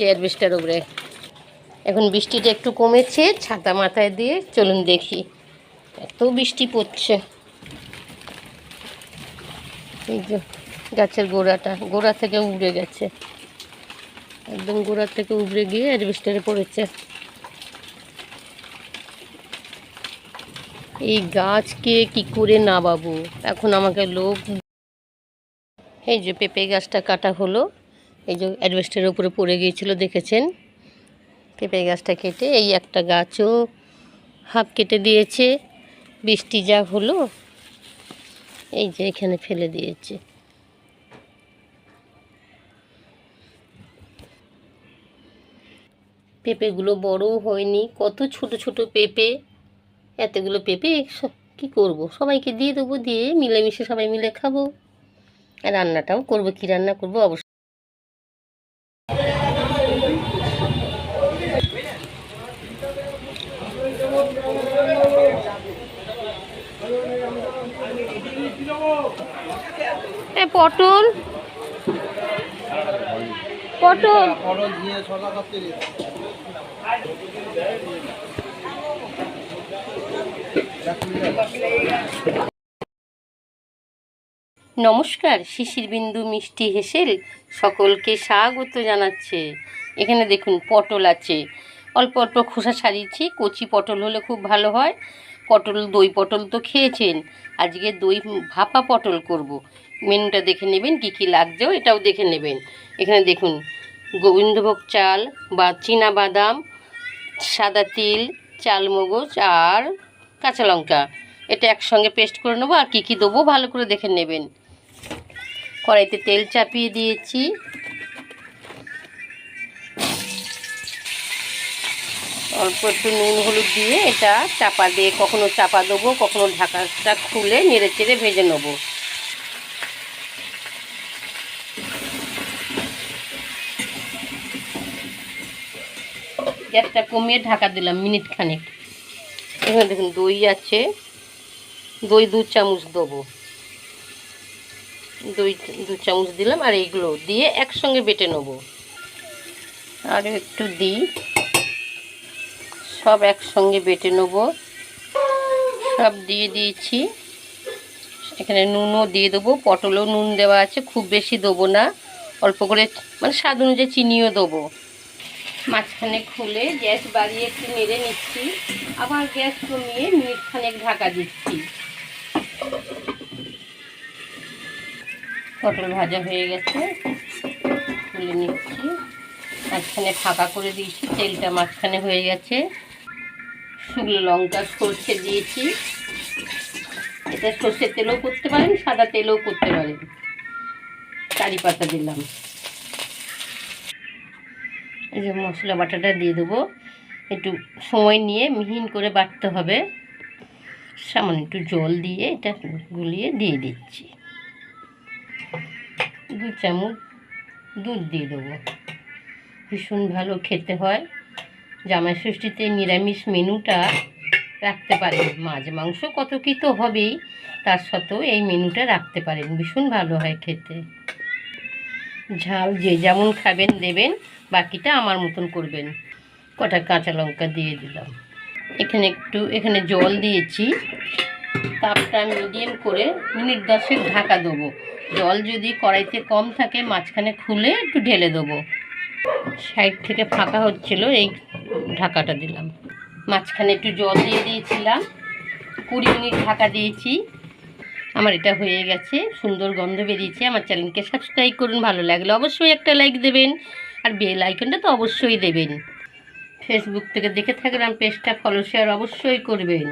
অ্যাডভেস্টার উপরে এখন বৃষ্টিটা একটু কমেছে, ছাতা মাথায় দিয়ে চলুন দেখি। এত বৃষ্টি পড়ছে। এই যে গাছের গোড়া থেকে উড়ে গেছে, একদম গোড়া থেকে উড়ে গিয়ে অ্যাডভেস্টারে পড়েছে। এই গাছকে কি করে নামাবো এখন, আমাকে লোক। এই যে পেঁপে গাছটা কাটা হলো, এই যে অ্যাডভেস্টারের উপরে পড়ে গিয়েছিল দেখেছেন। পেঁপে গাছটা কেটে এই একটা গাছও হাফ কেটে দিয়েছে। বৃষ্টি যা হলো, এই যে এখানে ফেলে দিয়েছে। পেঁপেগুলো বড়ও হয়নি, কত ছোট ছোট পেঁপে। এতগুলো পেঁপে কি করব, সবাইকে দিয়ে দেবো, দিয়ে মিলেমিশে সবাই মিলে খাবো। আর রান্নাটাও করবো, কি রান্না করবো অবশ্যই। পটল পটল নমস্কার, শিশির বিন্দু মিষ্টি হেসেল সকলকে স্বাগত জানাচ্ছে। এখানে দেখুন পটল আছে, অল্প অল্প খোসা ছাড়িয়েছি। কচি পটল হলে খুব ভালো হয়। দই পটল তো খেয়েছেন, আজকে দই ভাপা পটল করব। মেনুটা দেখে নেবেন, কী কী লাগছে এটাও দেখে নেবেন। এখানে দেখুন গোবিন্দভোগ চাল বা চীনা বাদাম, সাদা তিল, চালমগজ আর কাঁচা লঙ্কা, এটা একসঙ্গে পেস্ট করে নেবো। আর কী কী দেবো ভালো করে দেখে নেবেন। কড়াইতে তেল চাপিয়ে দিয়েছি। অল্প একটু নুন হলুদ দিয়ে এটা চাপা দিয়ে কখনো চাপা দেবো, কখনো ঢাকাটা খুলে নেড়ে চেড়ে ভেজে নেব। গ্যাসটা কমিয়ে ঢাকা দিলাম মিনিট খানেক। এখানে দেখুন দই আছে, দই 2 চামচ দেবো। দই 2 চামচ দিলাম, আর এইগুলো দিয়ে একসঙ্গে বেটে নেব। আর একটু দিই, সব একসঙ্গে বেটে নেব। সব দিয়ে দিয়েছি। এখানে নুনও দিয়ে দেবো, পটলও নুন দেওয়া আছে, খুব বেশি দেবো না, অল্প করে, মানে স্বাদ অনুযায়ী চিনিও দেবো। মাঝখানে খুলে গ্যাস বাড়িয়ে একটু নেড়ে নিচ্ছি, আবার গ্যাস কমিয়ে মিনিট খানেক ঢাকা দিচ্ছি। পটল ভাজা হয়ে গেছে, তুলে নিচ্ছি। মাঝখানে ফাঁকা করে দিয়েছি, তেলটা মাঝখানে হয়ে গেছে। শুকনো লঙ্কা সর্ষে দিয়েছি, এটা সর্ষের তেলও করতে পারেন, সাদা তেলও করতে পারেন। কারি পাতা দিলাম। এই যে মশলা বাটাটা দিয়ে দেবো, একটু সময় নিয়ে মিহিন করে বাটতে হবে। সামান্য একটু জল দিয়ে এটা গুলিয়ে দিয়ে দিচ্ছি। 2 চামচ দুধ দিয়ে দেবো। ভীষণ ভালো খেতে হয়। জামাই ষষ্ঠীতে নিরামিষ মেনুটা রাখতে পারেন, মাছ মাংস কত কী তো হবেই, তার সত্ত্বেও এই মেনুটা রাখতে পারেন, ভীষণ ভালো হয় খেতে। ঝাল যে যেমন খাবেন দেবেন, বাকিটা আমার মতন করবেন। কটা কাঁচা লঙ্কা দিয়ে দিলাম। এখানে জল দিয়েছি, তাপটা মিডিয়াম করে মিনিট 10 ঢাকা দেবো। জল যদি কড়াইতে কম থাকে মাঝখানে খুলে একটু ঢেলে দেবো। সাইড থেকে ফাঁকা হচ্ছিল, এই ঢাকাটা দিলাম। মাঝখানে একটু জল দিয়ে দিয়েছিলাম, 20 মিনিট ঢাকা দিয়েছি। আমার এটা হয়ে গেছে, সুন্দর গন্ধ বেরিয়েছে। আমার চ্যানেলকে সাবস্ক্রাইব করুন, ভালো লাগলে অবশ্যই একটা লাইক দেবেন, আর বেল আইকনটা তো অবশ্যই দেবেন। ফেসবুক থেকে দেখে থাকলে পেজটা ফলো শেয়ার অবশ্যই করবেন।